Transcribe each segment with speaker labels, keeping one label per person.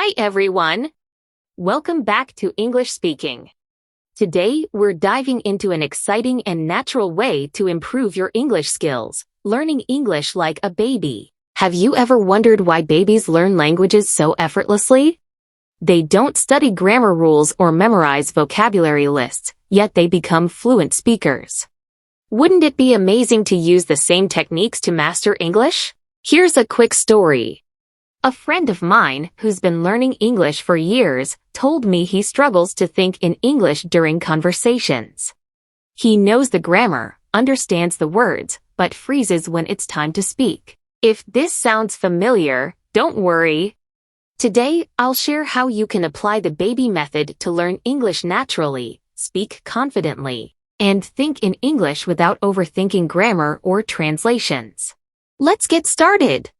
Speaker 1: Hi everyone! Welcome back to English Speaking. Today, we're diving into an exciting and natural way to improve your English skills, learning English like a baby. Have you ever wondered why babies learn languages so effortlessly? They don't study grammar rules or memorize vocabulary lists, yet they become fluent speakers. Wouldn't it be amazing to use the same techniques to master English? Here's a quick story. A friend of mine, who's been learning English for years, told me he struggles to think in English during conversations. He knows the grammar, understands the words, but freezes when it's time to speak. If this sounds familiar, don't worry. Today, I'll share how you can apply the baby method to learn English naturally, speak confidently, and think in English without overthinking grammar or translations. Let's get started!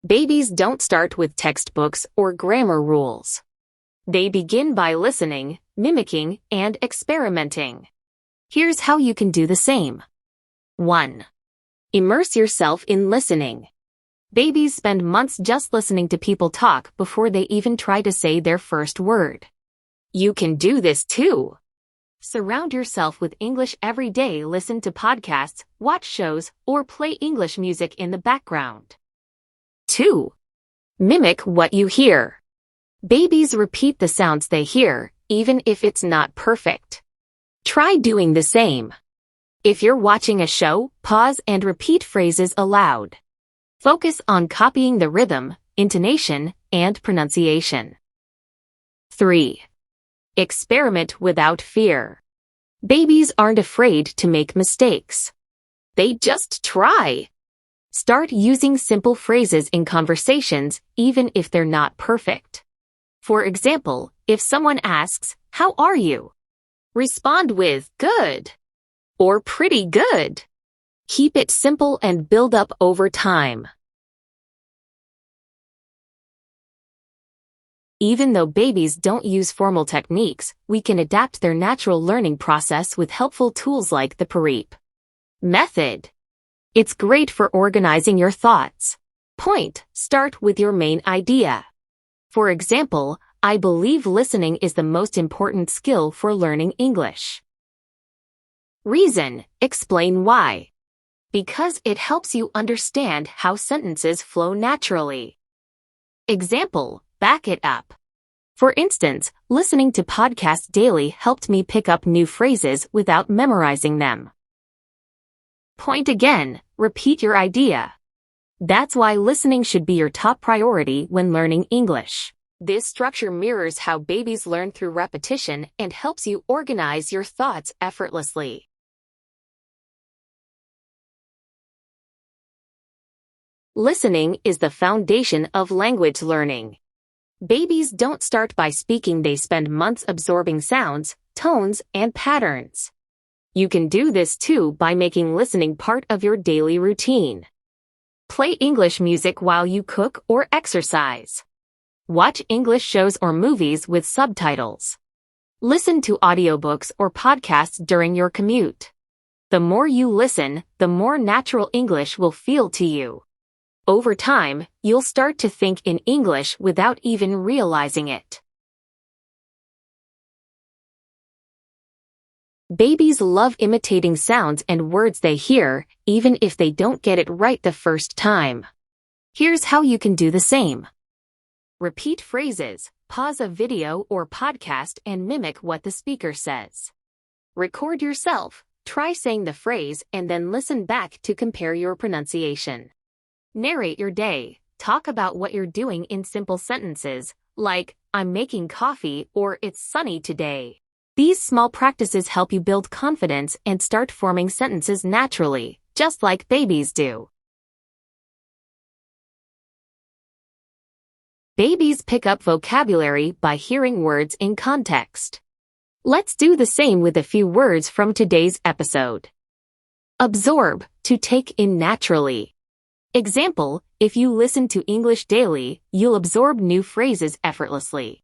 Speaker 1: Babies don't start with textbooks or grammar rules. They begin by listening, mimicking, and experimenting. Here's how you can do the same. 1. Immerse yourself in listening. Babies spend months just listening to people talk before they even try to say their first word. You can do this too. Surround yourself with English every day. Listen to podcasts, watch shows, or play English music in the background. 2. Mimic what you hear. Babies repeat the sounds they hear, even if it's not perfect. Try doing the same. If you're watching a show, pause and repeat phrases aloud. Focus on copying the rhythm, intonation, and pronunciation. 3. Experiment without fear. Babies aren't afraid to make mistakes. They just try. Start using simple phrases in conversations, even if they're not perfect. For example, if someone asks, "How are you?" respond with, "Good," or "Pretty good." Keep it simple and build up over time. Even though babies don't use formal techniques, we can adapt their natural learning process with helpful tools like the PAREEP method. It's great for organizing your thoughts. Point: start with your main idea. For example, I believe listening is the most important skill for learning English. Reason: explain why. Because it helps you understand how sentences flow naturally. Example: back it up. For instance, listening to podcasts daily helped me pick up new phrases without memorizing them. Point again, repeat your idea. That's why listening should be your top priority when learning English. This structure mirrors how babies learn through repetition and helps you organize your thoughts effortlessly. Listening is the foundation of language learning. Babies don't start by speaking. They spend months absorbing sounds, tones, and patterns. You can do this too by making listening part of your daily routine. Play English music while you cook or exercise. Watch English shows or movies with subtitles. Listen to audiobooks or podcasts during your commute. The more you listen, the more natural English will feel to you. Over time, you'll start to think in English without even realizing it. Babies love imitating sounds and words they hear, even if they don't get it right the first time. Here's how you can do the same. Repeat phrases, pause a video or podcast and mimic what the speaker says. Record yourself, try saying the phrase and then listen back to compare your pronunciation. Narrate your day, talk about what you're doing in simple sentences, like, "I'm making coffee" or "It's sunny today." These small practices help you build confidence and start forming sentences naturally, just like babies do. Babies pick up vocabulary by hearing words in context. Let's do the same with a few words from today's episode. Absorb: to take in naturally. Example: if you listen to English daily, you'll absorb new phrases effortlessly.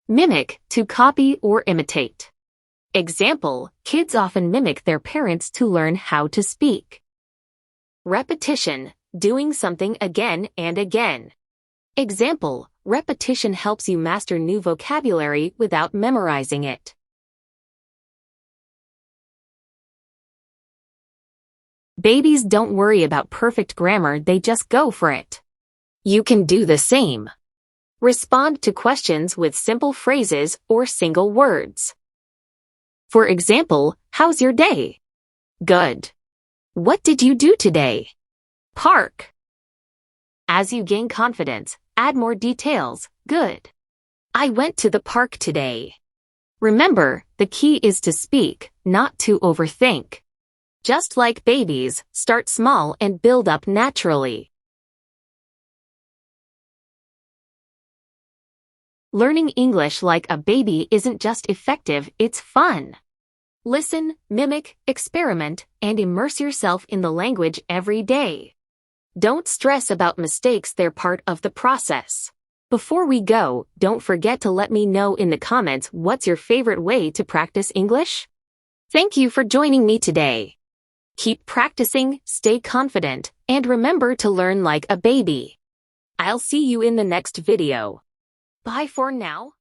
Speaker 1: Mimic: to copy or imitate. Example, kids often mimic their parents to learn how to speak. Repetition, doing something again and again. Example, repetition helps you master new vocabulary without memorizing it. Babies don't worry about perfect grammar, they just go for it. You can do the same. Respond to questions with simple phrases or single words. For example, how's your day? Good. What did you do today? Park. As you gain confidence, add more details. Good. I went to the park today. Remember, the key is to speak, not to overthink. Just like babies, start small and build up naturally. Learning English like a baby isn't just effective, it's fun. Listen, mimic, experiment, and immerse yourself in the language every day. Don't stress about mistakes, they're part of the process. Before we go, don't forget to let me know in the comments what's your favorite way to practice English. Thank you for joining me today. Keep practicing, stay confident, and remember to learn like a baby. I'll see you in the next video. Bye for now.